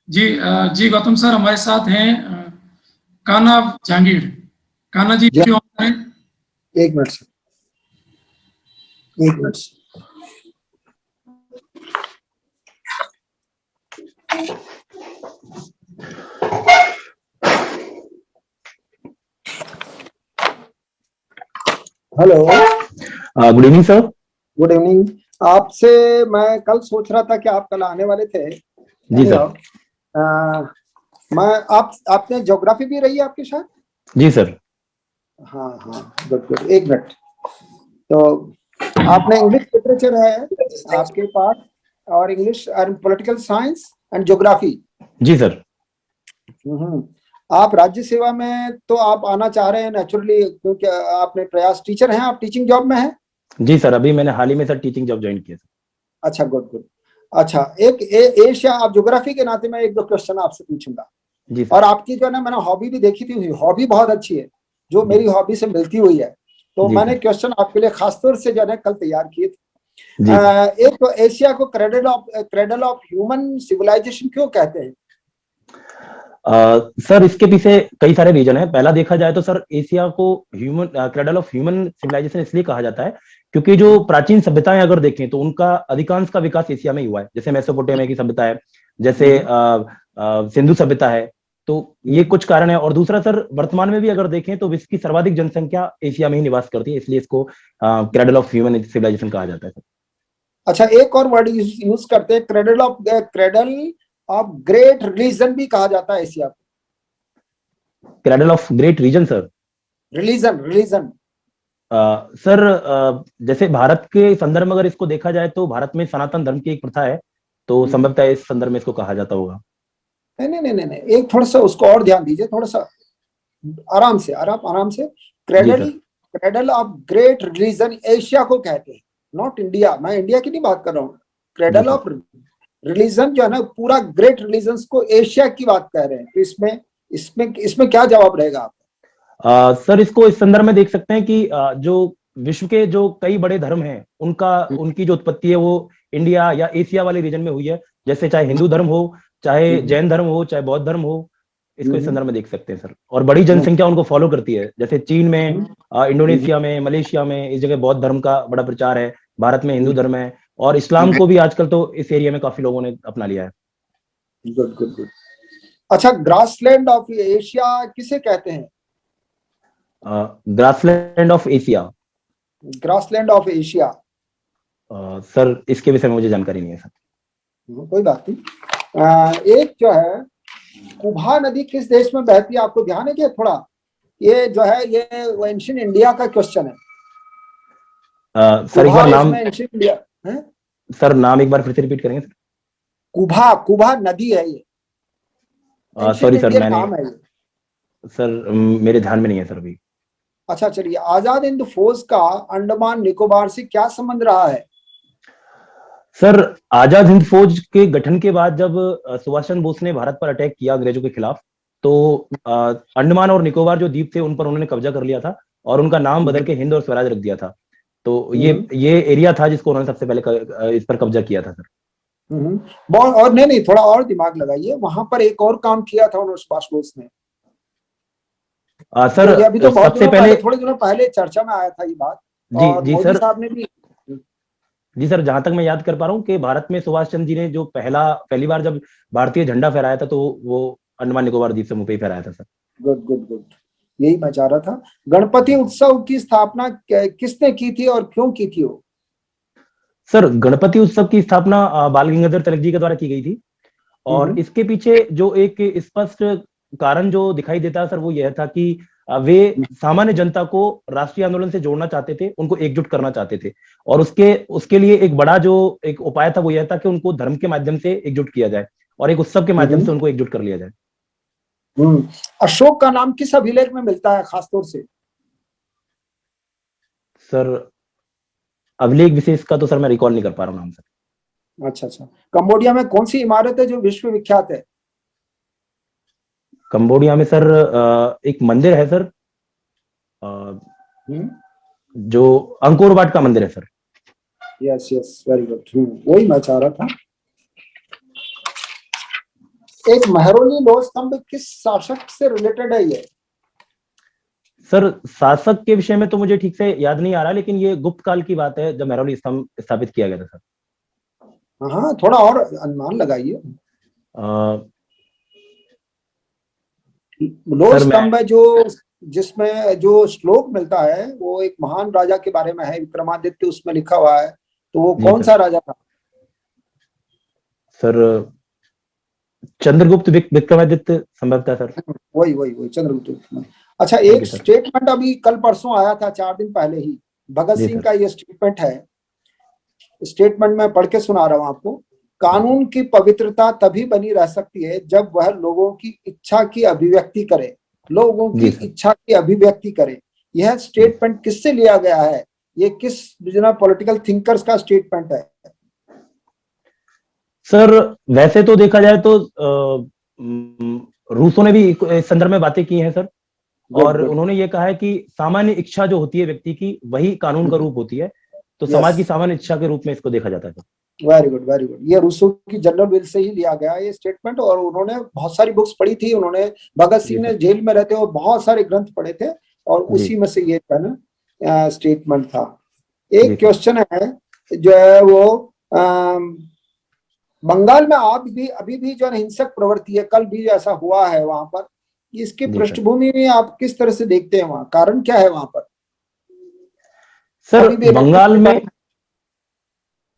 जी जी Gautam sir हमारे साथ हैं कान्हा जहांगीर। कान्हा जी जी, क्यों हैं? एक मिनट सर, एक minute. Hello, good evening sir. Good evening. आपसे मैं कल सोच रहा था कि आप कल आने वाले थे। जी सर। मैं आपने ज्योग्राफी भी रही है आपके साथ? जी सर। हाँ हाँ, गुड गुड। एक मिनट। तो आपने इंग्लिश लिटरेचर है आपके पास, और English and political science and geography. जी सर। हम्म। आप राज्य सेवा में तो आप आना चाह रहे हैं नेचुरली, क्योंकि आपने प्रयास, टीचर हैं आप, टीचिंग जॉब में हैं? जी सर, अभी मैंने हाल ही में सर टीचिंग जॉब ज्वाइन किया सर। अच्छा, गुड गुड। अच्छा, एक एशिया, आप ज्योग्राफी के नाते मैं एक दो क्वेश्चन आपसे पूछूंगा। जी और सर। आपकी जो है ना, मैंने हॉबी भी देखी थी, हॉबी बहुत अच्छी है, जो जी मेरी हॉबी से मिलती हुई है। तो जी मैंने सर। क्वेश्चन आपके लिए खासतौर से जो है ना कल तैयार किए थे। जी सर। एक तो एशिया को क्रेडल ऑफ ह्यूमन सिविलाइजेशन क्यों कहते हैं? सर इसके पीछे कई सारे रीजन है। पहला देखा जाए तो सर एशिया को human cradle of human civilization इसलिए कहा जाता है क्योंकि जो प्राचीन सभ्यताएं अगर देखें तो उनका अधिकांश का विकास एशिया में ही हुआ है। जैसे मेसोपोटामिया की सभ्यता है, जैसे सिंधु सभ्यता है। तो ये कुछ कारण है। और दूसरा सर, वर्तमान में भी अगर देखें तो विश्व की सर्वाधिक जनसंख्या एशिया में ही निवास करती है, इसलिए इसको क्रेडल ऑफ ह्यूमन सिविलाइजेशन कहा जाता है सर। अच्छा, एक और वर्ड यूज करते हैं, क्रेडल ऑफ ग्रेट रिलीजन भी कहा जाता है एशिया को। Cradle of great reason sir. Religion religion. Sir जैसे भारत के संदर्भ में अगर इसको देखा जाए तो भारत में सनातन धर्म की एक प्रथा है, तो संभवतः इस संदर्भ में इसको कहा जाता होगा। नहीं नहीं नहीं नहीं नहीं, एक थोड़ा सा उसको और ध्यान दीजिए, थोड़ा सा आराम से, आराम से। जी cradle, sir. Cradle of great religion Asia को कहते हैं, नॉट इंडिया। मैं इंडिया की नहीं बात कर रहा हूँ। जी क्रेडल सर। ऑफ रिलीजन जो है ना, पूरा ग्रेट रिलीजन को एशिया की बात कह रहे हैं। तो इसमें इसमें इसमें क्या जवाब रहेगा आप? सर इसको इस संदर्भ में देख सकते हैं कि जो विश्व के जो कई बड़े धर्म हैं उनका उनकी जो उत्पत्ति है वो इंडिया या एशिया वाले रीजन में हुई है। जैसे चाहे हिंदू धर्म हो, चाहे जैन धर्म हो, चाहे बौद्ध धर्म हो, इसको इस संदर्भ में देख सकते हैं सर। और बड़ी जनसंख्या उनको फॉलो करती है, जैसे चीन में, इंडोनेशिया में, मलेशिया में इस जगह बौद्ध धर्म का बड़ा प्रचार है। भारत में हिंदू धर्म है, और इस्लाम को भी आजकल तो इस एरिया में काफी लोगों ने अपना लिया है। Good good good. अच्छा, ग्रासलैंड ऑफ एशिया किसे कहते हैं? Grassland of Asia. Grassland of Asia. Sir इसके विषय में मुझे जानकारी नहीं है सर। कोई बात नहीं। एक जो है, कुभा नदी किस देश में बहती है, आपको ध्यान है क्या थोड़ा? ये जो है, ये एंशियंट इंडिया का क्वेश्चन है। सर एक कुभा बार नाम, इसमें एंशियंट इंडिया है। सर नाम एक बार फिर से रिपीट करेंगे सर। कुभा, कुभा नदी है ये, एंशियंट सॉरी सर, इंडियन मैंने, नाम है ये। सर मेरे ध्यान में नहीं है सर अभी। अच्छा चलिए, आजाद हिंद फौज का अंडमान निकोबार से क्या संबंध रहा है? सर आजाद हिंद फौज के गठन के बाद जब सुभाष चंद्र बोस ने भारत पर अटैक किया अंग्रेजों के खिलाफ, तो अंडमान और निकोबार जो द्वीप थे उन पर उन्होंने कब्जा कर लिया था और उनका नाम बदल के हिंद और स्वराज रख दिया था। तो ये एरिया था जिसको उन्होंने सबसे पहले इस पर कब्जा किया था सर। बहुत। और नहीं नहीं, थोड़ा और दिमाग लगाइए, वहां पर एक और काम किया था उन्होंने, सुभाष बोस ने। सर ये अभी तो बहुत सबसे दिनों पहले, पहले, थोड़े दिनों पहले चर्चा में आया था ये बात। जी और जी मोदी सर, साहब ने भी। जी सर, जहां तक मैं याद कर पा रहा हूँ कि भारत में सुभाष चंद्र जी ने जो पहली बार जब भारतीय झंडा फहराया था तो वो अंडमान निकोबार द्वीप समूह पे ही फहराया था सर। गुड गुड गुड, यही मैं चाह रहा था। गणपति उत्सव की स्थापना किसने की थी और क्यों की थी वो? सर गणपति उत्सव की स्थापना बाल गंगाधर तिलक जी के द्वारा की गई थी। और इसके पीछे जो एक स्पष्ट कारण जो दिखाई देता है सर, वो यह था कि वे सामान्य जनता को राष्ट्रीय आंदोलन से जोड़ना चाहते थे, उनको एकजुट करना चाहते थे। और उसके उसके लिए एक बड़ा जो एक उपाय था वो यह था कि उनको धर्म के माध्यम से एकजुट किया जाए और एक उत्सव के माध्यम से उनको एकजुट कर लिया जाए। अशोक का नाम किस अभिलेख में मिलता है खासतौर से? सर अभिलेख विशेष का तो सर मैं रिकॉल नहीं कर पा रहा हूँ नाम सर। अच्छा अच्छा। कंबोडिया में कौन सी इमारत है जो विश्व विख्यात है? कंबोडिया में सर एक मंदिर है सर, जो अंकोर वाट का मंदिर है sir. Yes yes, very good. वही मैं चाह रहा था। एक मेहरौली लोह स्तंभ किस शासक से रिलेटेड है ये? सर शासक के विषय में तो मुझे ठीक से याद नहीं आ रहा, लेकिन ये गुप्त काल की बात है जब मेहरौली स्तंभ स्थापित किया गया था सर। हाँ, थोड़ा और अनुमान लगाइए। अ, लोह सर मैं स्तंभ है जो, जिसमें जो श्लोक मिलता है वो एक महान राजा के बारे में है, विक्रमादित्य उसमें लिखा हुआ है, तो वो जी कौन सा राजा था? सर चंद्रगुप्त विक्रमादित्य संभवतः सर। वही वही वही चंद्रगुप्त। अच्छा, थैंक एक यू सर। स्टेटमेंट अभी कल परसों आया था, 4 दिन पहले ही, भगत जी सिंह सर। का ये स्टेटमेंट है। स्टेटमेंट मैं पढ़ के सुना रहा हूं आपको। कानून की पवित्रता तभी बनी रह सकती है जब वह लोगों की इच्छा की अभिव्यक्ति करे, लोगों की जी सर। इच्छा की अभिव्यक्ति करे। यह स्टेटमेंट किससे लिया गया है? ये किस पॉलिटिकल थिंकर्स का स्टेटमेंट है? सर वैसे तो देखा जाए तो रूसों ने भी इस संदर्भ में बातें की हैं सर, गुड और गुड। उन्होंने ये कहा है कि सामान्य इच्छा जो होती है व्यक्ति की, वही कानून का रूप होती है। तो समाज की यस, सामान्य इच्छा के रूप में इसको देखा जाता है sir. Very good very good. ये रूसो की जनरल विल से ही लिया गया है ये स्टेटमेंट, और उन्होंने बहुत सारी बुक्स पढ़ी थी। उन्होंने, भगत जी सिंह ने सर। जेल में रहते हुए बहुत सारे ग्रंथ पढ़े थे, और जी उसी में से ये है ना स्टेटमेंट था। जी एक सर। क्वेश्चन है जो है वो, अम, बंगाल में आप भी अभी भी जो है हिंसक प्रवृत्ति है, कल भी ऐसा हुआ है वहां पर, इसकी जी सर। पृष्ठभूमि में आप किस तरह से देखते हैं? वहां कारण क्या है वहां पर? सर अभी भी इलेक्ट्रिक बंगाल में,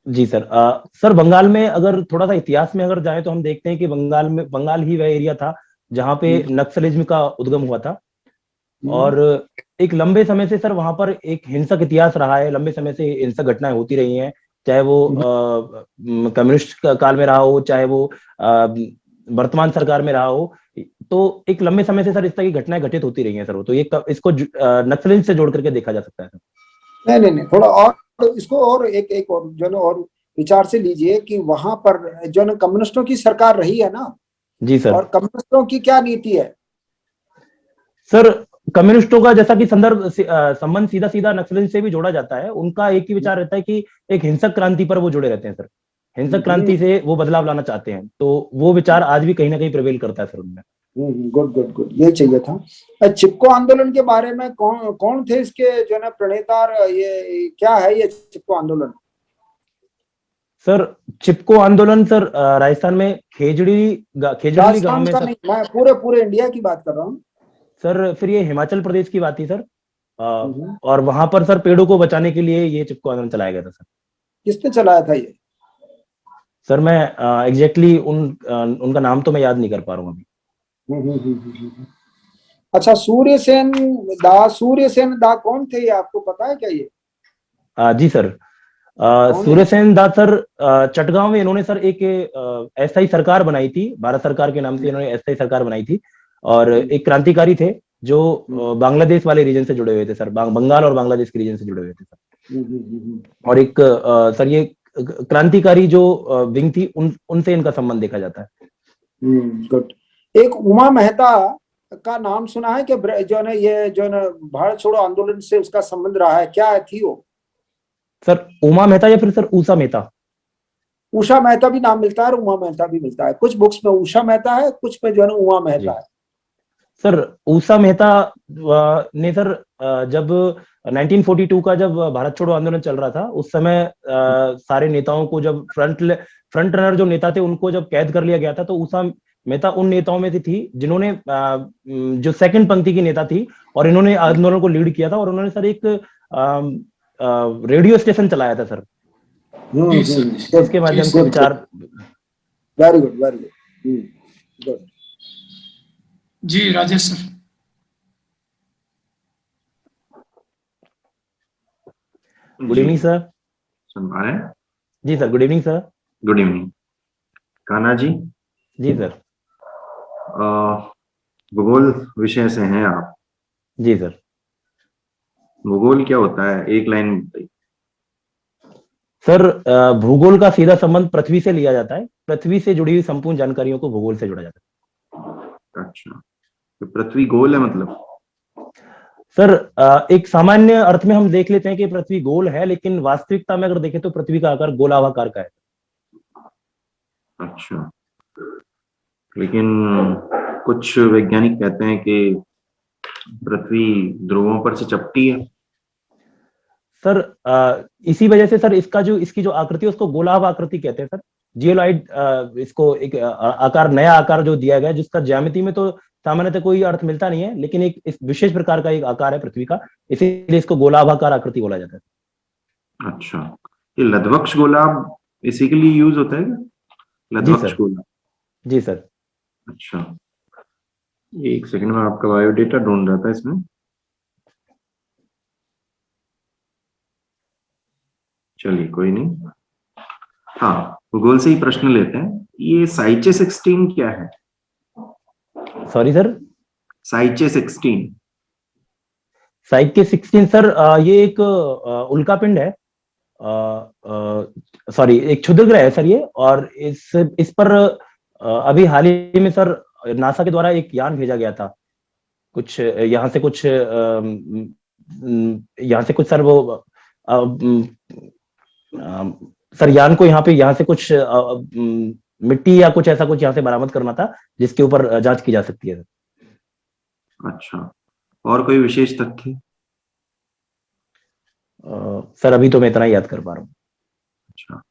जी सर, सर बंगाल में अगर थोड़ा सा इतिहास में अगर जाए तो हम देखते हैं कि बंगाल ही वह एरिया था जहां पे नक्सलिज्म का उद्गम हुआ था। और एक लंबे समय से सर वहां पर एक हिंसक इतिहास रहा है, लंबे समय से हिंसक घटनाएं होती रही हैं, चाहे वो कम्युनिस्ट काल में रहा हो, चाहे वो वर्तमान सरकार में रहा हो। तो एक लंबे समय से सर इस तरह की घटनाएं घटित होती रही हैं सर। वो तो ये इसको नक्सलिज्म से जोड़ करके देखा जा सकता है सर। नहीं नहीं नहीं, थोड़ा और इसको और एक एक और जो है ना और विचार से लीजिए कि वहां पर जो है ना कम्युनिस्टों की सरकार रही है ना, जी सर। और कम्युनिस्टों की क्या नीति है? सर कम्युनिस्टों का जैसा कि संबंध सीधा सीधा नक्सलिज्म से भी जोड़ा जाता है। उनका एक ही विचार रहता है कि एक हिंसक क्रांति पर वो जुड़े रहते हैं सर। हिंसक क्रांति से वो बदलाव लाना चाहते हैं, तो वो विचार आज भी कहीं ना कहीं प्रिवेल करता है सर उनमें। गुड गुड गुड, ये चाहिए था। चिपको आंदोलन के बारे में कौन कौन थे इसके जो है ना प्रणेता, और ये क्या है ये चिपको आंदोलन? सर चिपको आंदोलन सर राजस्थान में खेजड़ी गांव राजस्थान में का सर। नहीं, मैं पूरे पूरे इंडिया की बात कर रहा हूँ। सर फिर ये हिमाचल प्रदेश की बात थी सर। और वहां पर सर पेड़ों को बचाने के लिए ये चिपको आंदोलन चलाया गया था सर। किसने चलाया था ये? सर मैं एग्जैक्टली उनका नाम तो मैं याद नहीं कर पा रहा हूँ अभी। अच्छा, सूर्यसेन दा कौन थे ये, आपको पता है क्या ये? जी सर। कौन है? सूर्यसेन दास सर चटगांव में इन्होंने सर एक अस्थायी सरकार बनाई थी, भारत सरकार के नाम से इन्होंने अस्थायी सरकार बनाई थी। और एक क्रांतिकारी थे जो बांग्लादेश वाले रीजन से जुड़े हुए थे सर, बंगाल और बांग्लादेश के रीजन से जुड़े हुए थे सर। और एक सर ये क्रांतिकारी जो विंग थी उनसे इनका संबंध देखा जाता है। गुड। एक उमा मेहता का नाम सुना है कि जो है ना ये जो है ना भारत छोड़ो आंदोलन से उसका संबंध रहा है, क्या थी वो? सर उमा मेहता या फिर सर उषा मेहता? उषा मेहता भी नाम मिलता है और उमा मेहता भी मिलता है। कुछ बुक्स में उषा मेहता है, कुछ में जो है ना उमा मेहता है। सर उषा मेहता ने सर जब 1942 का जब भारत छोड़ो आंदोलन चल रहा था उस समय सारे नेताओं को जब फ्रंट रनर जो नेता थे उनको जब कैद कर लिया गया था, तो उषा मेहता उन नेताओं में से थी जिन्होंने जो सेकंड पंक्ति की नेता थी, और इन्होंने आंदोलन को लीड किया था। और उन्होंने सर एक रेडियो स्टेशन चलाया था सर, जिसके माध्यम से विचार। Very good very good good. जी Rajesh sir. Good evening sir. सुन पा रहे हैं? जी sir, good evening sir. Good evening Kanha ji. जी सर। भूगोल विषय से हैं आप? जी सर। भूगोल क्या होता है, एक लाइन में बताइए। सर भूगोल का सीधा संबंध पृथ्वी से लिया जाता है। पृथ्वी से जुड़ी हुई संपूर्ण जानकारियों को भूगोल से जोड़ा जाता है। अच्छा, तो पृथ्वी गोल है मतलब? सर एक सामान्य अर्थ में हम देख लेते हैं कि पृथ्वी गोल है, लेकिन वास्तविकता में अगर देखें तो पृथ्वी का आकार गोलाकार का है। अच्छा, लेकिन कुछ वैज्ञानिक कहते हैं कि पृथ्वी ध्रुवों पर से चपटी है। सर इसी वजह से सर इसकी जो आकृति है उसको गोलाभ आकृति कहते हैं सर। जियोलॉइड इसको एक आकार, नया आकार जो दिया गया है, जिसका ज्यामिति में तो सामान्यतः कोई अर्थ मिलता नहीं है, लेकिन एक इस विशेष प्रकार का एक आकार है पृथ्वी का, इसीलिए इसको गोलाभाकार आकृति बोला जाता है। अच्छा, ये लध्वक्ष गोलाभ इसी के लिए यूज होता है क्या? जी लध्वक्ष सर। गोलाभ। जी सर। अच्छा, एक सेकंड में आपका बायोडेटा ढूंढ रहा था इसमें। चलिए कोई नहीं। हाँ, भूगोल से ही प्रश्न लेते हैं। ये साइचे 16 क्या है? Sorry sir. साइचे 16। साइके 16 सर ये एक उल्का पिंड है, सॉरी एक क्षुद्र ग्रह है सर ये। और इस पर अभी हाल ही में सर नासा के द्वारा एक यान भेजा गया था। कुछ यहाँ से कुछ सर वो सर यान को यहाँ से कुछ मिट्टी या कुछ ऐसा कुछ यहाँ से बरामद करना था, जिसके ऊपर जांच की जा सकती है। अच्छा, और कोई विशेष तथ्य? सर अभी तो मैं इतना ही याद कर पा रहा हूँ। अच्छा,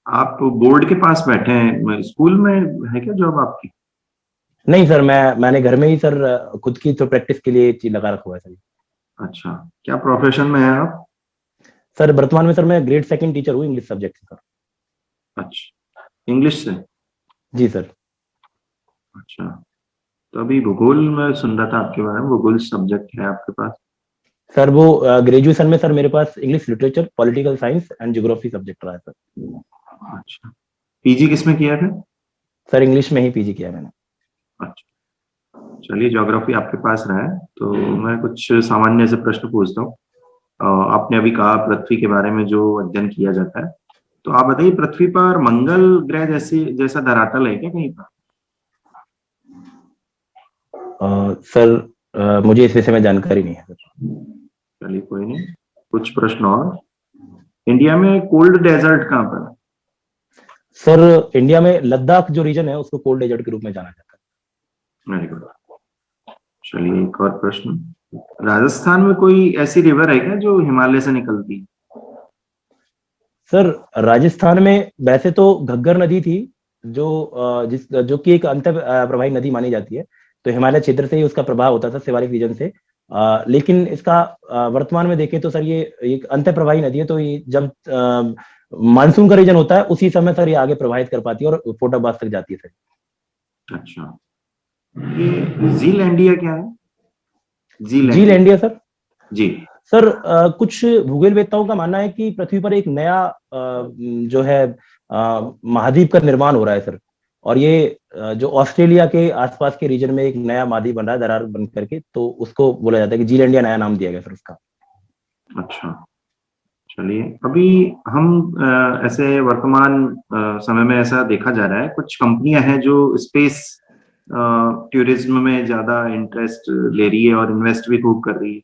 आप बोर्ड के पास बैठे हैं, स्कूल में है क्या जॉब आपकी? नहीं सर, मैंने घर में ही सर खुद की तो प्रैक्टिस के लिए चीज लगा रखा हुआ है सर। अच्छा, क्या प्रोफेशन में है आप? सर वर्तमान में सर मैं ग्रेड 2 टीचर हूँ इंग्लिश सब्जेक्ट से सर। अच्छा, इंग्लिश से। जी सर। अच्छा, तो अभी भूगोल में सुन रहा था आपके बारे में, भूगोल सब्जेक्ट है आपके पास? सर वो ग्रेजुएशन में सर मेरे पास English literature, political science and geography subject रहा है सर। अच्छा, पीजी किस में किया था? सर इंग्लिश में ही पीजी किया मैंने। अच्छा, चलिए ज्योग्राफी आपके पास रहा है तो मैं कुछ सामान्य से प्रश्न पूछता हूँ। आपने अभी कहा पृथ्वी के बारे में जो अध्ययन किया जाता है, तो आप बताइए पृथ्वी पर मंगल ग्रह जैसा धरातल है क्या कहीं पर? सर मुझे इस विषय में जानकारी नहीं है सर। चलिए कोई नहीं, कुछ प्रश्न और। इंडिया में कोल्ड डेजर्ट कहाँ पर है? सर इंडिया में लद्दाख जो रीजन है उसको कोल्ड डेजर्ट के रूप में जाना जाता है। Very good. चलिए एक और प्रश्न, राजस्थान में कोई ऐसी रिवर है क्या जो हिमालय से निकलती है? सर राजस्थान में वैसे तो घग्गर नदी थी, जो कि एक अंतर प्रवाही नदी मानी जाती है, तो हिमालय क्षेत्र से ही उसका प्रभाव होता था, शिवालिक रीजन से। लेकिन इसका वर्तमान में देखें तो सर ये एक अंतर प्रवाही नदी है, तो ये जब मानसून का रीजन होता है उसी समय सर ये आगे प्रवाहित कर पाती है और फोटाबाज तक जाती है सर। अच्छा, ये जीलैंडिया क्या है? Zealandia sir. जी। सर कुछ भूगोलवेत्ताओं का मानना है कि पृथ्वी पर एक नया जो है महाद्वीप का निर्माण हो रहा है सर। और ये जो ऑस्ट्रेलिया के आसपास के रीजन में एक नया महाद्वीप बन रहा है दरार बन करके, तो उसको बोला जाता है कि जीलैंडिया नया नाम दिया गया सर उसका। अच्छा, चलिए अभी हम ऐसे वर्तमान समय में ऐसा देखा जा रहा है, कुछ कंपनियां हैं जो स्पेस टूरिज्म में ज्यादा इंटरेस्ट ले रही है और इन्वेस्ट भी खूब कर रही है।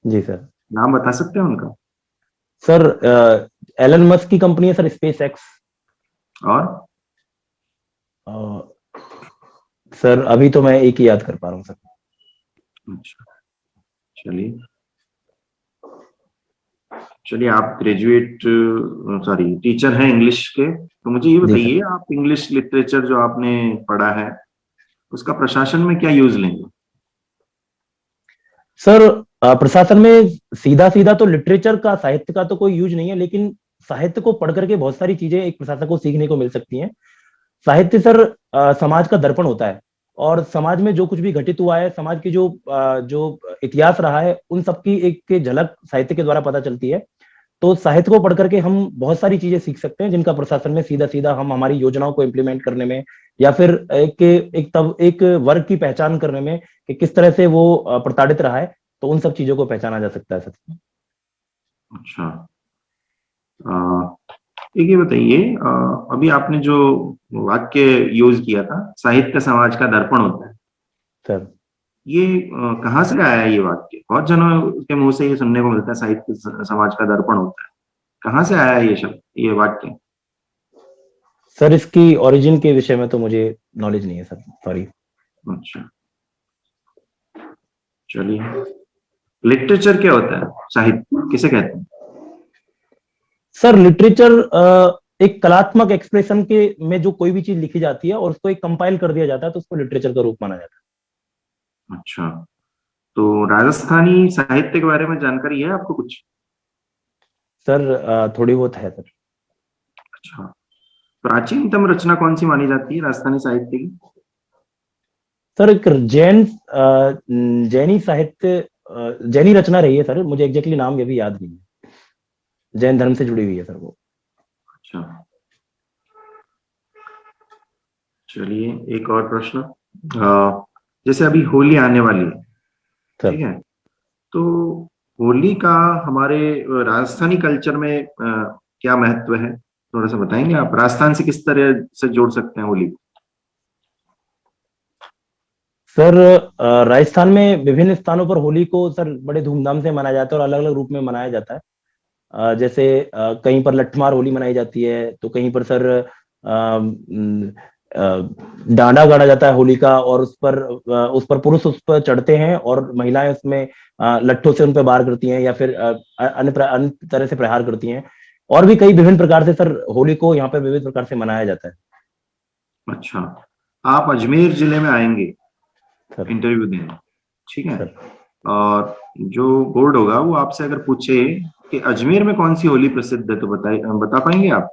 जी सर। नाम बता सकते हैं उनका? सर एलन मस्क की कंपनी है सर स्पेस एक्स। और सर अभी तो मैं एक ही याद कर पा रहा हूँ सर। अच्छा, चलिए चलिए आप ग्रेजुएट सॉरी टीचर हैं इंग्लिश के, तो मुझे ये बताइए आप इंग्लिश लिटरेचर जो आपने पढ़ा है उसका प्रशासन में क्या यूज लेंगे? सर प्रशासन में सीधा सीधा तो लिटरेचर का, साहित्य का तो कोई यूज नहीं है, लेकिन साहित्य को पढ़ करके बहुत सारी चीजें एक प्रशासक को सीखने को मिल सकती हैं। साहित्य सर समाज का दर्पण होता है, और समाज में जो कुछ भी घटित हुआ है, समाज की जो इतिहास रहा है, उन सबकी एक झलक साहित्य के द्वारा पता चलती है। तो साहित्य को पढ़ करके हम बहुत सारी चीजें सीख सकते हैं, जिनका प्रशासन में सीधा सीधा हम हमारी योजनाओं को इम्प्लीमेंट करने में, या फिर एक वर्ग की पहचान करने में कि किस तरह से वो प्रताड़ित रहा है, तो उन सब चीजों को पहचाना जा सकता है सर। अच्छा, एक ये बताइए अभी आपने जो वाक्य यूज किया था, साहित्य समाज का दर्पण होता है सर, ये कहाँ से आया है ये वाक्य? बहुत जनों के मुंह से ये सुनने को मिलता है साहित्य समाज का दर्पण होता है, कहाँ से आया है ये शब्द, ये वाक्य? सर इसकी ओरिजिन के विषय में तो मुझे नॉलेज नहीं है सर, सॉरी। अच्छा, चलिए। लिटरेचर क्या होता है, साहित्य किसे कहते हैं? सर लिटरेचर एक कलात्मक एक्सप्रेशन के में जो कोई भी चीज लिखी जाती है और उसको एक कंपाइल कर दिया जाता है तो उसको लिटरेचर का रूप माना जाता अच्छा, तो राजस्थानी साहित्य के बारे में जानकारी है आपको कुछ? है। सर थोड़ी बहुत है सर। अच्छा, प्राचीनतम रचना कौन सी मानी जाती है राजस्थानी साहित्य की? सर एक जैनी साहित्य जैनी रचना रही है सर, मुझे एग्जैक्टली नाम ये भी याद नहीं है, जैन धर्म से जुड़ी हुई है सर वो। अच्छा, चलिए एक और प्रश्न। जैसे अभी होली आने वाली है, सर ठीक है, तो होली का हमारे राजस्थानी कल्चर में क्या महत्व है, थोड़ा सा बताएंगे आप? राजस्थान से किस तरह से जोड़ सकते हैं होली को? सर राजस्थान में विभिन्न स्थानों पर होली को सर बड़े धूमधाम से मनाया जाता है और अलग अलग रूप में मनाया जाता है। जैसे कहीं पर लठमार होली मनाई जाती है, तो कहीं पर सर डांडा गाड़ा जाता है होली का, और उस पर पुरुष उस पर चढ़ते हैं और महिलाएं उसमें लट्ठों से उन पर वार करती हैं या फिर अन्य तरह से प्रहार करती हैं। और भी कई विभिन्न प्रकार से सर होली को यहाँ पे विविध प्रकार से मनाया जाता है। अच्छा, आप अजमेर जिले में आएंगे सर इंटरव्यू देने, ठीक है, सर और जो बोर्ड होगा वो आपसे अगर पूछे कि अजमेर में कौन सी होली प्रसिद्ध है, तो बता पाएंगे आप?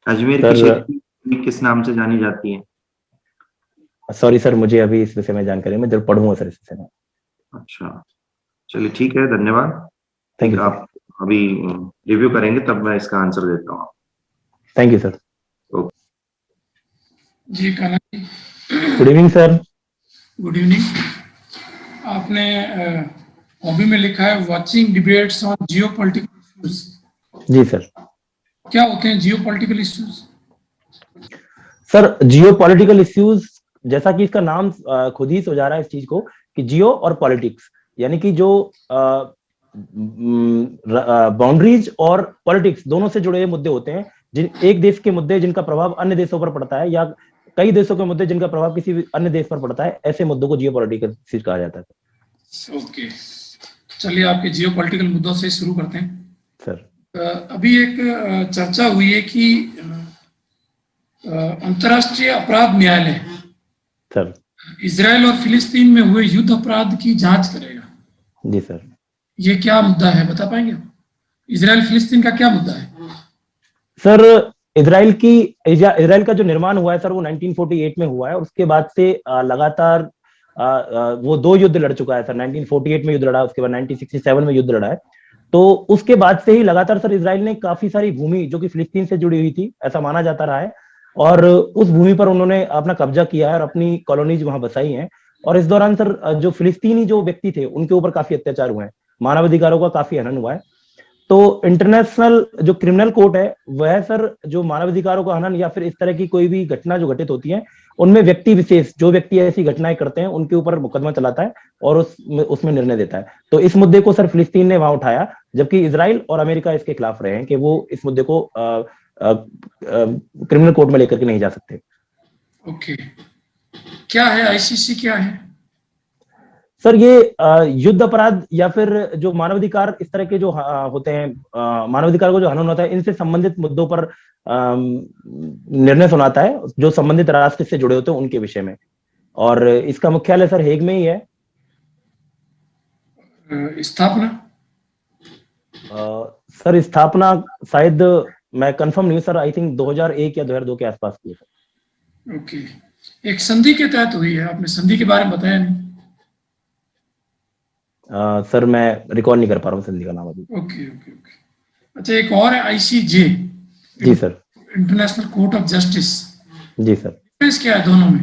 अजमेर की सर क्षेत्र किस नाम से जानी जाती है? सॉरी सर, मुझे अभी इस विषय में जानकारी, मैं जब पढ़ूंगा सर इस विषय में। अच्छा, चलिए ठीक है, धन्यवाद। Thank you sir. आप अभी रिव्यू करेंगे तब मैं इसका आंसर देता हूँ। Thank you sir. जी Kanha ji, good evening sir. Good evening. आपने हॉबी में लिखा है watching debates on geopolitical issues. जी सर। क्या होते हैं geopolitical issues? Sir geopolitical issues, जैसा कि इसका नाम खुद ही सुझा रहा है इस चीज को कि जियो और पॉलिटिक्स, यानी कि जो बाउंड्रीज और पॉलिटिक्स दोनों से जुड़े हुए मुद्दे होते हैं, जिन एक देश के मुद्दे जिनका प्रभाव अन्य देशों पर पड़ता है, या कई देशों के मुद्दे जिनका प्रभाव किसी भी अन्य देश पर पड़ता है, ऐसे मुद्दों को जियो पॉलिटिकल इश्यूज कहा जाता है। ओके, चलिए आपके जियो पॉलिटिकल मुद्दों से शुरू करते हैं। सर अभी एक चर्चा हुई है कि अंतर्राष्ट्रीय अपराध न्यायालय सर इजराइल और फिलिस्तीन में हुए युद्ध अपराध की जांच करेगा। जी सर। ये क्या मुद्दा है, बता पाएंगे? इजराइल फिलिस्तीन का क्या मुद्दा है? सर इजराइल का जो निर्माण हुआ है सर वो 1948 में हुआ है, और उसके बाद से लगातार वो दो युद्ध लड़ चुका है सर। 1948 में युद्ध लड़ा, उसके बाद 1967 में युद्ध लड़ा है। तो उसके बाद से ही लगातार सर इजराइल ने काफी सारी भूमि जो कि फिलिस्तीन से जुड़ी हुई थी, ऐसा माना जाता रहा है, और उस भूमि पर उन्होंने अपना कब्जा किया है और अपनी कॉलोनीज वहां बसाई हैं। और इस दौरान सर जो फिलिस्तीनी जो व्यक्ति थे उनके ऊपर काफी अत्याचार हुए हैं, मानवाधिकारों का काफी हनन हुआ है। तो इंटरनेशनल जो क्रिमिनल कोर्ट है वह सर जो मानवाधिकारों का हनन या फिर इस तरह की कोई भी घटना जो घटित होती है, उनमें व्यक्ति विशेष जो व्यक्ति ऐसी घटनाएं करते हैं उनके ऊपर मुकदमा चलाता है और उसमें निर्णय देता है। तो इस मुद्दे को सर फिलिस्तीन ने वहां उठाया, जबकि इजराइल और अमेरिका इसके खिलाफ रहे हैं कि वो इस मुद्दे को क्रिमिनल कोर्ट में लेकर के नहीं जा सकते। ओके, क्या है आईसीसी, क्या है? सर ये युद्ध अपराध या फिर जो मानवाधिकार इस तरह के जो होते हैं, मानवाधिकार को जो हनन होता है, इनसे संबंधित मुद्दों पर निर्णय सुनाता है जो संबंधित राष्ट्र से जुड़े होते हैं उनके विषय में, और इसका मुख्यालय सर हेग में ही है। स्थापना? सर स्थापना शायद मैं कंफर्म नहीं हूँ सर, आई थिंक 2001 या 2002 के आसपास की है। ओके, एक संधि के तहत हुई है, आपने संधि के बारे में बताया नहीं। सर मैं रिकॉल नहीं कर पा रहा हूँ संधि का नाम अभी। ओके ओके ओके, अच्छा एक और है आईसीजे। जी sir. International court of justice. जी सर। डिफरेंस क्या है दोनों में?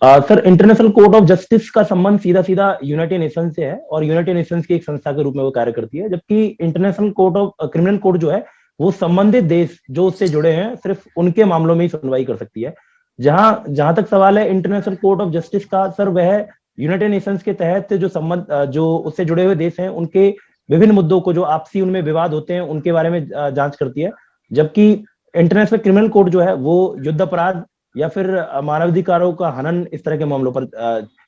Sir international court of justice का संबंध सीधा सीधा यूनाइटेड नेशंस से है, और यूनाइटेड नेशंस की एक संस्था के रूप में वो कार्य करती है, जबकि international court of criminal court जो है वो संबंधित देश जो उससे जुड़े हैं सिर्फ उनके मामलों में ही सुनवाई कर सकती है। जहां तक सवाल है इंटरनेशनल कोर्ट ऑफ जस्टिस का सर, वह यूनाइटेड नेशंस के तहत जो संबंध जो उससे जुड़े हुए देश हैं उनके विभिन्न मुद्दों को जो आपसी उनमें विवाद होते हैं उनके बारे में जांच करती है, जबकि इंटरनेशनल क्रिमिनल कोर्ट जो है वो युद्ध अपराध या फिर मानवाधिकारों का हनन इस तरह के मामलों पर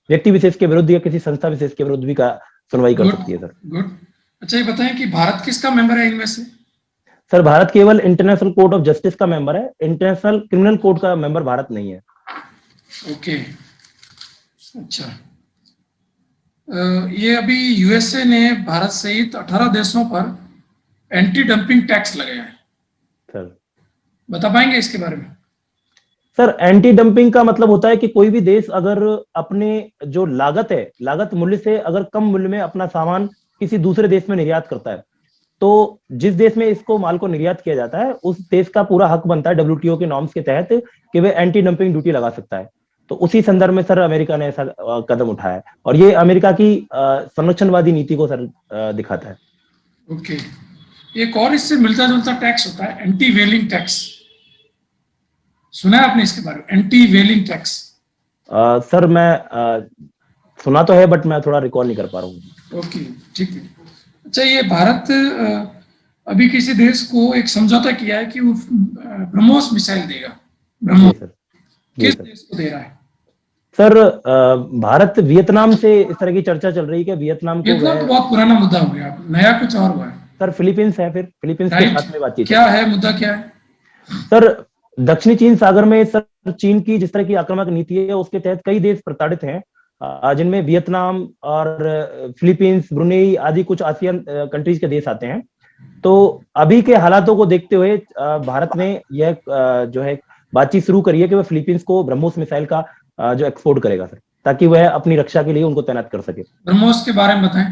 व्यक्ति विशेष के विरुद्ध या किसी संस्था विशेष के विरुद्ध भी का सुनवाई कर गुड सकती है सर। गुड। अच्छा ये बताएं कि भारत किसका मेंबर है इनमें से? सर भारत केवल इंटरनेशनल कोर्ट ऑफ जस्टिस का मेंबर है, इंटरनेशनल क्रिमिनल कोर्ट का मेंबर भारत नहीं है। ओके अच्छा। ये अभी यूएसए ने भारत सहित 18 देशों पर एंटी डंपिंग टैक्स लगाया है, सर बता पाएंगे इसके बारे में? सर एंटी डंपिंग का मतलब होता है कि कोई भी देश अगर अपने जो लागत है, लागत मूल्य से अगर कम मूल्य में अपना सामान किसी दूसरे देश में निर्यात करता है, तो जिस देश में इसको माल को निर्यात किया जाता है उस देश का पूरा हक बनता है डब्ल्यूटीओ के नॉर्म्स के तहत कि वे एंटी डंपिंग ड्यूटी लगा सकता है। तो उसी संदर्भ में सर अमेरिका ने ऐसा कदम उठाया है और ये अमेरिका की संरक्षणवादी नीति को सर दिखाता है। ओके। एक और इससे मिलता जुलता टैक्स होता है एंटी वेलिंग टैक्स, सुना है आपने इसके बारे में? एंटी वेलिंग टैक्स। सर मैं सुना तो है बट मैं थोड़ा रिकॉल नहीं कर पा रहा हूँ। ओके ठीक है। अच्छा ये भारत अभी किसी देश को एक समझौता किया है कि वो ब्रह्मोस मिसाइल देगा। ब्रह्मोस किस देश को दे रहा है? सर भारत वियतनाम से इस तरह की चर्चा चल रही है कि वियतनाम को तो बहुत पुराना मुद्दा हो गया, नया कुछ और हुआ है। सर फिलीपींस है, फिर फिलीपींस के साथ में बातचीत क्या है मुद्दा, क्या है? सर दक्षिणी चीन सागर में सर चीन की जिस तरह की आक्रामक नीति है उसके तहत कई देश प्रताड़ित हैं, जिनमें वियतनाम और फिलीपींस, ब्रुनेई आदि कुछ आसियान कंट्रीज के देश आते हैं। तो अभी के हालातों को देखते हुए भारत ने यह जो है बातचीत शुरू करी है कि वह फिलीपींस को ब्रह्मोस मिसाइल का जो एक्सपोर्ट करेगा सर, ताकि वह अपनी रक्षा के लिए उनको तैनात कर सके। ब्रह्मोस के बारे में बताएं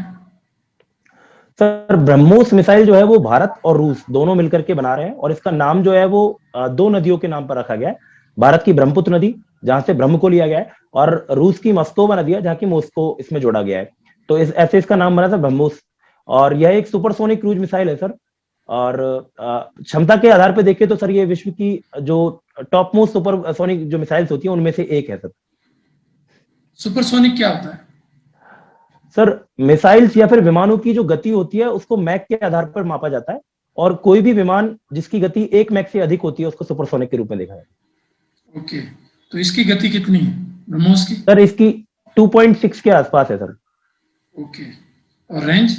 सर। ब्रह्मोस मिसाइल जो है वो भारत और रूस दोनों मिलकर के बना रहे हैं और इसका नाम जो है वो दो नदियों के नाम पर रखा गया है। भारत की ब्रह्मपुत्र नदी जहां से ब्रह्म को लिया गया है और रूस की मस्कोवा नदी है जहां की मॉस्को इसमें जोड़ा गया है। तो ऐसे इसका नाम बना था ब्रह्मोस और यह एक सुपरसोनिक क्रूज मिसाइल है सर। और क्षमता के आधार पर देखें तो सर ये विश्व की जो टॉप मोस्ट सुपरसोनिक जो मिसाइल्स होती है उनमें से एक है सर। सुपरसोनिक क्या होता है? सर मिसाइल्स या फिर विमानों की जो गति होती है उसको मैक के आधार पर मापा जाता है और कोई भी विमान जिसकी गति 1 मैक से अधिक होती है उसको सुपरसोनिक के रूप में देखा जाता है। ओके, तो इसकी गति कितनी है ब्रह्मोस की? सर इसकी 2.6 के आसपास है सर। ओके, और रेंज?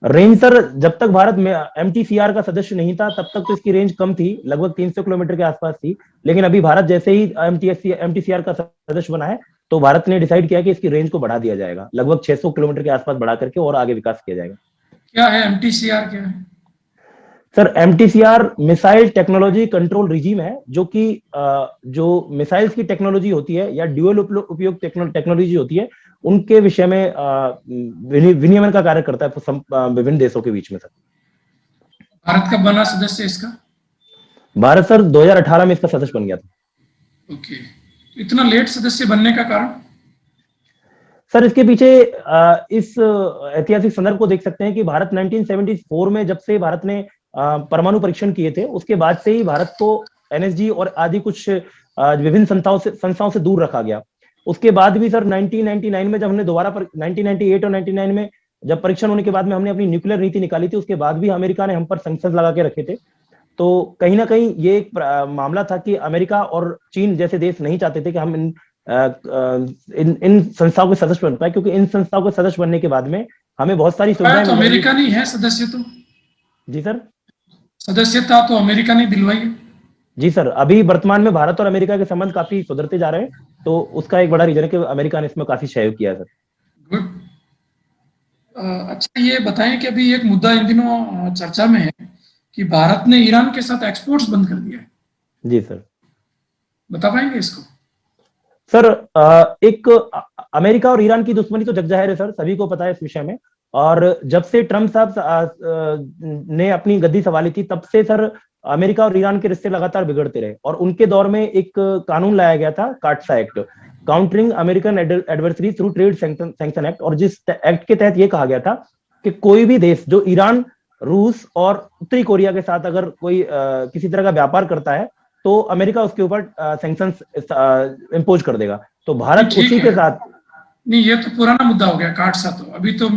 रेंज सर जब तक भारत में MTCR का सदस्य नहीं था तब तक तो इसकी रेंज कम थी, लगभग 300 किलोमीटर के आसपास थी। लेकिन अभी भारत जैसे ही MTCR का सदस्य बना है तो भारत ने डिसाइड किया कि इसकी रेंज को बढ़ा दिया जाएगा, लगभग 600 किलोमीटर के आसपास बढ़ा करके और आगे विकास किया जाएगा। क्या है MTCR, क्या है? Sir MTCR missile technology control regime है जो कि जो मिसाइल्स की टेक्नोलॉजी होती है या ड्यूअल उपयोग टेक्नोलॉजी होती है उनके विषय में विनियमन का कार्य करता है विभिन्न देशों के बीच में। सर भारत कब बना सदस्य इसका? भारत सर 2018 में इसका सदस्य बन गया था। ओके, इतना लेट सदस्य बनने का कारण? सर इसके पीछे इस ऐतिहासिक संदर्भ को देख सकते हैं कि भारत 1974 में जब से भारत ने परमाणु परीक्षण किए थे उसके बाद से ही भारत को NSG और आदि कुछ विभिन्न संस्थाओं से दूर रखा गया। उसके बाद भी सर 1999 में जब हमने दोबारा 1998 और 99 में जब परीक्षण होने के बाद में हमने अपनी न्यूक्लियर नीति निकाली थी उसके बाद भी अमेरिका ने हम पर सैंक्शंस लगा के रखे थे। तो कहीं ना कहीं ये एक मामला था कि अमेरिका और चीन जैसे देश नहीं चाहते थे कि हम इन संस्थाओं के सदस्य बन पाए, क्योंकि इन संस्थाओं के सदस्य बनने के बाद में हमें बहुत सारी सुविधाएं। तो अमेरिका नहीं है सदस्य? तो जी सर, सदस्यता तो अमेरिका ने दिलवाई है। जी सर, अभी वर्तमान में भारत और अमेरिका के संबंध काफी सुधरते जा रहे हैं, तो उसका एक बड़ा रीजन है कि अमेरिका ने इसमें काफी सहयोग किया है सर। गुड। अच्छा ये बताएं कि अभी एक मुद्दा इन दिनों चर्चा में है कि भारत ने ईरान के साथ एक्सपोर्ट्स बंद कर दिया है। जी सर, बता पाएंगे इसको? सर एक अमेरिका और ईरान की दुश्मनी तो जग जाहिर है सर, सभी को पता है इस विषय में। और जब से ट्रम्प साहब ने अपनी गद्दी संभाली थी तब से सर अमेरिका और ईरान के रिश्ते लगातार बिगड़ते रहे और उनके दौर में एक कानून लाया गया था काटसा act, countering American adversary through trade sanction act. और जिस एक्ट के तहत यह कहा गया था कि कोई भी देश जो ईरान, रूस और उत्तरी कोरिया के साथ अगर कोई किसी तरह का व्यापार करता है तो अमेरिका उसके ऊपर सैंक्शंस इंपोज कर देगा। तो भारत उसी के साथ नहीं, ये तो पुराना मुद्दा हो गया काटसा, तो अभी तो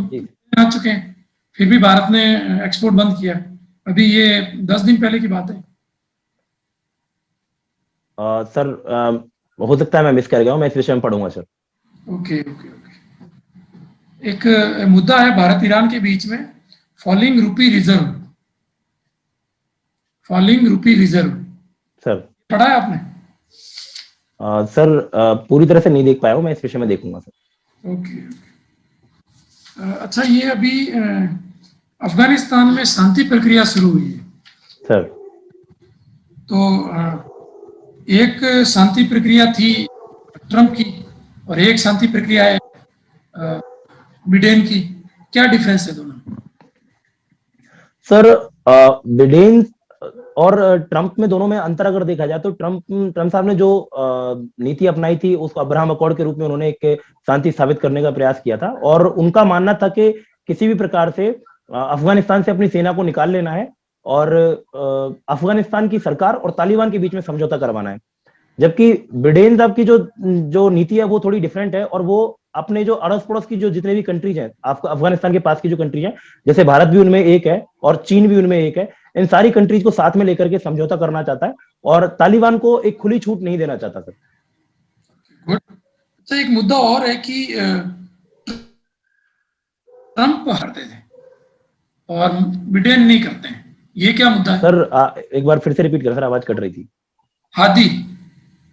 आ चुके हैं, फिर भी भारत ने एक्सपोर्ट बंद किया। अभी ये 10 दिन पहले की बात है। सर हो सकता है मैं मिस कर गया हूँ, मैं इस विषय में पढ़ूंगा सर। Okay okay okay. एक मुद्दा है भारत ईरान के बीच में, फॉलिंग रूपी रिजर्व। फॉलिंग रूपी रिजर्व सर पढ़ा है आपने? सर पूरी तरह से नहीं देख पाया हूँ, मैं इस विषय में देखूंगा सर। ओके अच्छा, ये अभी अफगानिस्तान में शांति प्रक्रिया शुरू हुई है, सर तो एक शांति प्रक्रिया थी ट्रंप की और एक शांति प्रक्रिया है बिडेन की। क्या डिफरेंस है दोनों? सर बिडेन और ट्रंप में, दोनों में अंतर अगर देखा जाए तो ट्रंप साहब ने जो नीति अपनाई थी उसको अब्राहम अकॉर्ड के रूप में उन्होंने एक शांति स्थापित करने का प्रयास किया था, और उनका मानना था कि किसी भी प्रकार से अफगानिस्तान से अपनी सेना को निकाल लेना है और अफगानिस्तान की सरकार और तालिबान के बीच में समझौता करवाना है। जबकि बिडेन साहब की जो नीति है वो थोड़ी डिफरेंट है, और वो अपने जो अड़ोस पड़ोस की जो जितने भी कंट्रीज हैं, अफगानिस्तान के पास की जो कंट्रीज हैं, जैसे भारत भी उनमें एक है और चीन भी उनमें एक है, इन सारी कंट्रीज को साथ में लेकर के समझौता करना चाहता है और तालिबान को एक खुली छूट नहीं देना चाहता सर। गुड। अच्छा, एक मुद्दा और है कि ट्रंप हारते थे और बिडेन नहीं करते हैं, ये क्या मुद्दा है? सर एक बार फिर से रिपीट कर सर, आवाज कट रही थी।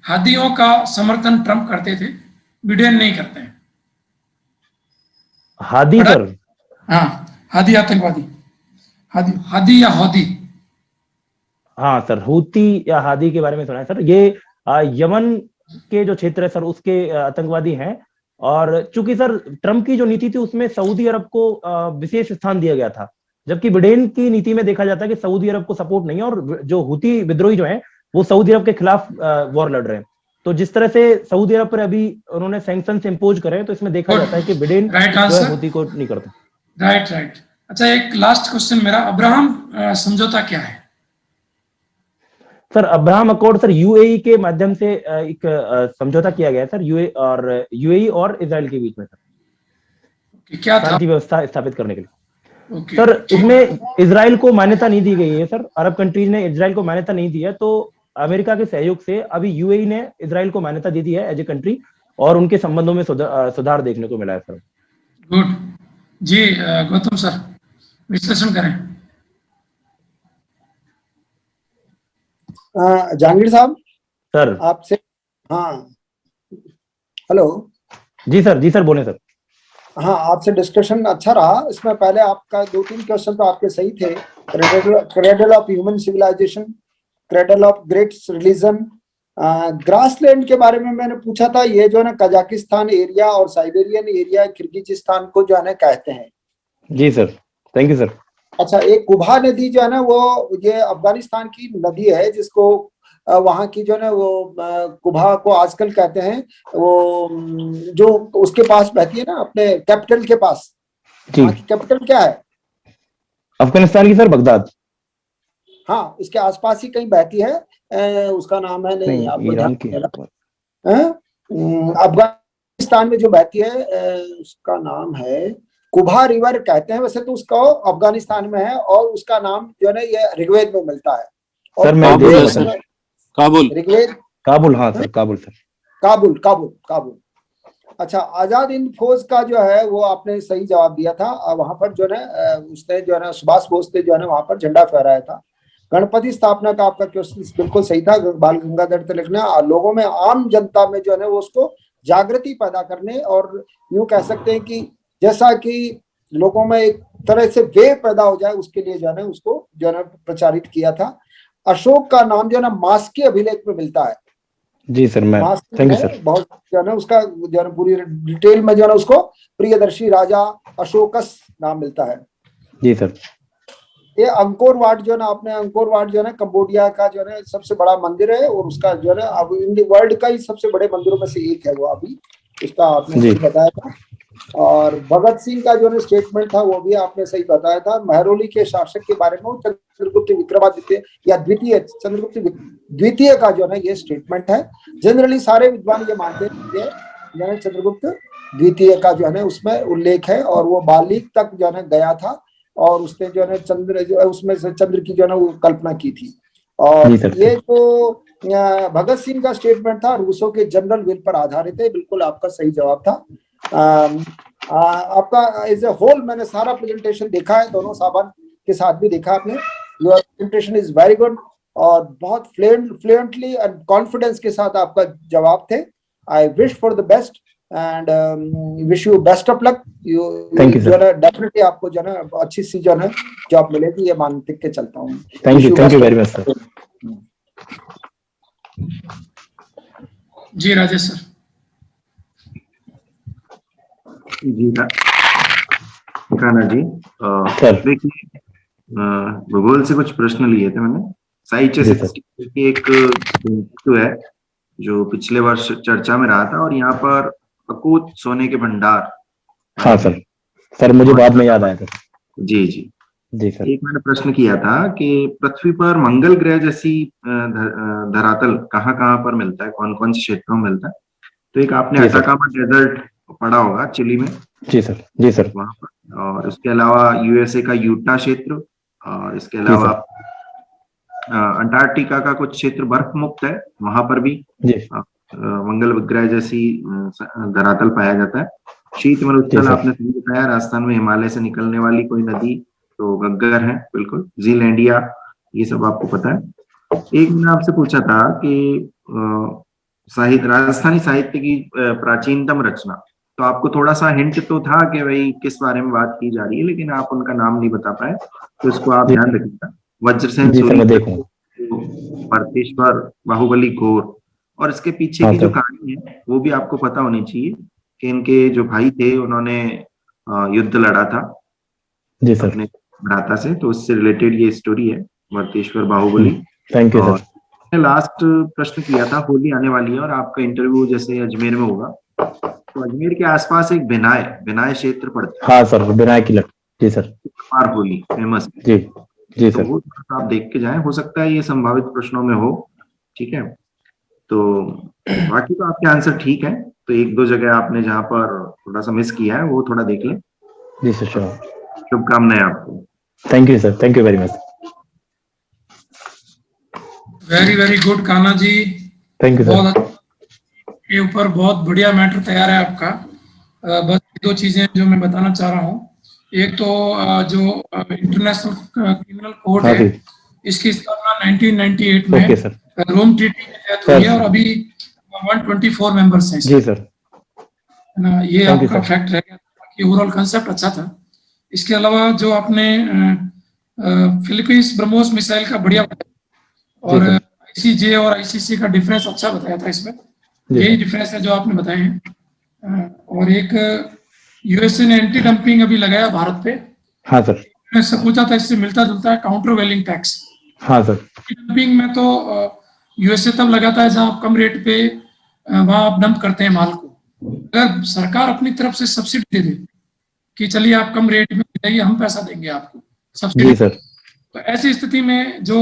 हादियों का समर्थन ट्रंप करते थे, बिडेन नहीं करते हैं। हादी सर? हाँ, हादी आतंकवादी, हादी या हौदी। हाँ सर, हूती या हादी के बारे में सुना है सर। ये यमन के जो क्षेत्र है सर उसके आतंकवादी हैं, और चूंकि सर ट्रंप की जो नीति थी उसमें सऊदी अरब को विशेष स्थान दिया गया था, जबकि बिडेन की नीति में देखा जाता है कि सऊदी अरब को सपोर्ट नहीं है, और जो हूती विद्रोही जो हैं वो सऊदी अरब के खिलाफ वॉर लड़ रहे हैं। तो जिस तरह से सऊदी अरब पर अभी उन्होंने सैंक्शंस इंपोज करे, तो इसमें देखा जाता है कि बिडेन जो है हूती को नहीं करता। राइट। अच्छा, एक लास्ट क्वेश्चन मेरा, अब्राहम समझौता क्या है? Sir Abraham accord sir UAE के माध्यम से एक समझौता किया गया है सर, यूएई और इजराइल के बीच में सर, क्या था? शांति व्यवस्था स्थापित करने के लिए। ओके। सर इसमें इजराइल को मान्यता नहीं दी गई है सर, अरब कंट्रीज ने इजराइल को मान्यता नहीं दी है, तो अमेरिका के सहयोग से अभी यूएई ने इजराइल को मान्यता दे दी है एज ए कंट्री, और उनके संबंधों में सुधार देखने को मिला है सर। गुड जी। गौतम सर विश्लेषण करें। जहांगीर साहब सर आपसे, हाँ हेलो। जी सर बोले सर। हाँ, आपसे डिस्कशन अच्छा रहा। इसमें पहले आपका 2-3 क्वेश्चन तो आपके सही थे। Cradle of human civilization, cradle of great religion, grassland के बारे में मैंने पूछा था। ये जो है ना कजाकिस्तान एरिया और साइबेरियन एरिया किर्गिजिस्तान को जो है ना कहते हैं। जी सर, थैंक यू सर। अच्छा, एक कुबा नदी जो है ना वो ये अफगानिस्तान की नदी है, जिसको वहां की जो है ना वो कुबा को आजकल कहते हैं, वो जो उसके पास बहती है ना अपने कैपिटल के पास। वहां की कैपिटल क्या है? अफगानिस्तान की सर बगदाद। हाँ, इसके आसपास ही कहीं बहती है। उसका नाम है, नहीं आपको ईरान की। अफगानिस्तान में जो बहती है उसका नाम है कुबा रिवर कहते हैं। वैसे तो उसका अफगानिस्तान में है, और उसका नाम जो है ना ये ऋग्वेद में मिलता है। और सर मैं काबुल, ऋग्वेद काबुल, हाँ सर काबुल सर, काबुल। अच्छा, आजाद हिंद फौज का जो है वो आपने सही जवाब दिया था। वहां पर जो है उसने जो है ना सुभाष बोस ने जो है ना वहां पर झंडा फहराया था। गणपति स्थापना का आपका क्वेश्चन बिल्कुल सही था। बाल गंगाधर तिलक ने लोगों में, आम जनता में जो है ना वो उसको जागृति पैदा करने, और यूं कह सकते हैं कि जैसा कि लोगों में एक तरह से वेव पैदा हो जाए, उसके लिए जो है ना उसको जो है ना प्रचारित किया था। अशोक का नाम जो है ना मास्क के अभिलेख में मिलता है। जी सर, मैं थैंक यू सर। बहुत जो है ना उसका जो है ना पूरी डिटेल में जो है ना उसको प्रियदर्शी राजा अशोकस नाम मिलता है। जी सर। ये अंकोर वाट जो है ना, आपने अंकोर वाट जो है ना कंबोडिया का जो है ना सबसे बड़ा मंदिर है, और उसका जो है ना अब इन वर्ल्ड का ही सबसे बड़े मंदिरों में से एक है वो अभी, उसका आपने सही बताया था। और भगत सिंह का जो है स्टेटमेंट था वो भी आपने सही बताया था। महरौली के शासक के बारे में चंद्रगुप्त विक्रमादित्य या चंद्रगुप्त द्वितीय का जो है ये स्टेटमेंट है। जनरली सारे विद्वान ये मानते हैं चंद्रगुप्त द्वितीय का जो है उसमें उल्लेख है, और वो बालिक तक जो है गया था, और उसने जो है चंद्र उसमें से चंद्र की जो है वो कल्पना की थी। और ये जो भगत सिंह का स्टेटमेंट था रूसों के जनरल विल पर आधारित है, बिल्कुल आपका सही जवाब था। आपका एज ए होल मैंने सारा प्रेजेंटेशन देखा है, दोनों साहबान के साथ भी देखा आपने। Your presentation is very good और बहुत फ्लुएंटली एंड कॉन्फिडेंस के साथ आपका जवाब थे। I wish for the best and wish you best of luck. Thank you, जो sir. है डेफिनेटली आपको जो है अच्छी सी जो है जॉब मिलेगी, ये मान के चलता हूँ। Thank Wish you you best very of much sir. luck. जी राजेश सर। जी कान्हा जी, सर। देखिए भूगोल से कुछ प्रश्न लिए थे मैंने। साइचे जी सर। की एक बिंदु है जो पिछले वर्ष चर्चा में रहा था, और यहाँ पर अकूत सोने के भंडार। हाँ सर, सर मुझे बाद में याद आया था। जी जी जी सर। एक मैंने प्रश्न किया था कि पृथ्वी पर मंगल ग्रह जैसी धरातल कहाँ कहाँ पर मिलता है, कौन कौन से क्षेत्रों में मिलता है। तो एक आपने जी सर। अटाकामा डेजर्ट पढ़ा होगा चिली में, जी सर। जी सर। वहां पर, और इसके अलावा यूएसए का यूटा क्षेत्र, और इसके जी अलावा सर। अंटार्कटिका का कुछ क्षेत्र बर्फ मुक्त है, वहां पर भी जी मंगल ग्रह जैसी धरातल पाया जाता है। शीत जी मरुस्थल सर। आपने सही बताया, राजस्थान में हिमालय से निकलने वाली कोई नदी तो गग्गर है, बिल्कुल। जीलैंडिया, ये सब आपको पता है। एक मैंने आपसे पूछा था कि साहित्य, राजस्थानी साहित्य की प्राचीनतम रचना, तो आपको थोड़ा सा हिंट तो था कि भाई किस बारे में बात की जा रही है, लेकिन आप उनका नाम नहीं बता पाए, तो इसको आप जी ध्यान रखिएगा। वज्रसेन जी सर, मैं सूरी, देखूंगा। भरतेश्वर, बाहुबली, घोर, और इसके पीछे हाँ की जो सर। कहानी है वो भी आपको पता होनी चाहिए कि इनके जो भाई थे उन्होंने युद्ध लड़ा था जी सर। अपने भ्राता से, तो उससे रिलेटेड ये स्टोरी है, भरतेश्वर, बाहुबली। थैंक यू और सर। लास्ट प्रश्न किया था, होली आने वाली है और आपका इंटरव्यू जैसे अजमेर में होगा, तो अजमेर के आसपास एक बिनाय बिनाय क्षेत्र पड़ता हाँ सर, विनायक की लट। जी सर। है, पार होली फेमस है, जी जी तो सर। वो थोड़ा सा आप देख के जाएं, हो सकता है ये संभावित प्रश्नों में हो। ठीक है, तो बाकी तो आपके आंसर ठीक है, तो एक दो जगह आपने जहां पर थोड़ा सा मिस किया है वो थोड़ा देख लें। जी सर, श्योर। शुभकामनाएं आपको। Thank you sir, thank you very much. Very very good Kanha ji. Thank you sir. बहुत के ऊपर बहुत बढ़िया मैटर तैयार है आपका। बस दो चीजें जो मैं बताना चाह रहा हूँ, एक तो जो इंटरनेशनल क्रिमिनल कोर्ट हाँ है, जी। इसकी स्थापना 1998 में ओके सर। रोम ट्रीटी के तहत हुई है, सर। और अभी 124 मेंबर्स हैं जी इसमें, सर। है ना। ये थैंक यू आपका सर। फैक्ट रह गया, बाकी ओवरऑल कंसेप्ट अच्छा था। इसके अलावा जो आपने फिलीपींस ब्रह्मोस मिसाइल का बढ़िया बताया, जी और सर। आईसीजे और आईसीसी का डिफरेंस अच्छा बताया था इसमें। जी यही सर। डिफरेंस है जो आपने बताए हैं। और एक यूएसए ने एंटी डंपिंग अभी लगाया भारत पे, हाँ सर। मैंने सब पूछा था, इससे मिलता जुलता है काउंटर वेलिंग टैक्स। हाँ सर। एंटी डंपिंग में तो यूएसए तब लगाता है जहां आप कम रेट पे वहां आप डंप करते हैं माल को। अगर सरकार अपनी तरफ से सब्सिडी दे दे कि चलिए आप कम रेट में जाइए, हम पैसा देंगे आपको सब्सिडी, जी सर। तो ऐसी स्थिति में जो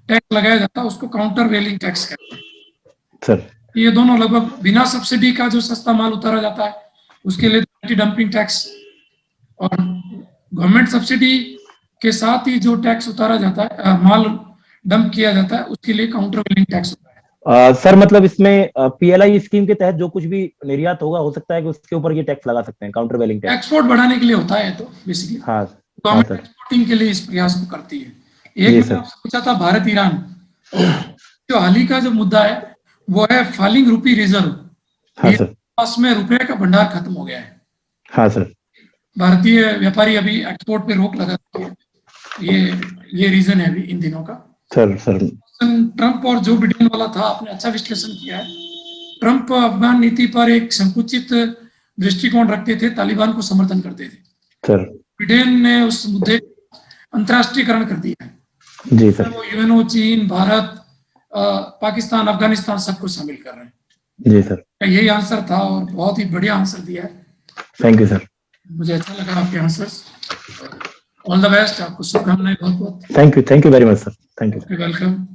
टैक्स लगाया जाता है उसको काउंटर वेलिंग टैक्स कहते हैं। सर। ये दोनों लगभग बिना सब्सिडी का जो सस्ता माल उतारा जाता है उसके लिए एंटी डंपिंग टैक्स, और गवर्नमेंट सब्सिडी के साथ ही जो टैक्स उतारा जाता है, माल डंप किया जाता है, उसके लिए काउंटर वेलिंग टैक्स होता है। सर मतलब इसमें पीएलआई स्कीम के तहत जो कुछ भी निर्यात होगा, हो सकता है कि उसके ऊपर ये टैक्स लगा सकते हैं, काउंटर वेलिंग टैक्स। एक्सपोर्ट बढ़ाने के लिए होता है, तो बेसिकली हाँ। हाँ गवर्नमेंट सर। एक्सपोर्टिंग के लिए इस प्रयास को करती है। एक जी मैंने सर। आपसे पूछा था भारत ईरान, जो हाल ही का जो मुद्दा है वो है फॉलिंग रूपी रिजर्व। हाँ सर। पास में रुपए का भंडार खत्म हो गया है, हाँ सर। भारतीय व्यापारी अभी एक्सपोर्ट पे रोक लगा रखी है। ये रीजन है अभी इन दिनों का। सर। सर। ट्रंप और जो बिडेन वाला था, आपने अच्छा विश्लेषण किया है। ट्रंप अफगान नीति पर एक संकुचित दृष्टिकोण रखते थे, तालिबान को समर्थन करते थे। सर। बिडेन ने उस मुद्दे अंतर्राष्ट्रीयकरण कर दिया है। जी सर। वो यूएनओ, चीन, भारत, पाकिस्तान, अफगानिस्तान सबको शामिल कर रहे हैं। जी सर। यही आंसर था और बहुत ही बढ़िया आंसर दिया है। Thank you sir. मुझे अच्छा लगा आपके आंसर्स। ऑल द बेस्ट, आपको शुभकामनाएं बहुत बहुत। Thank you very much sir. Thank you. Welcome.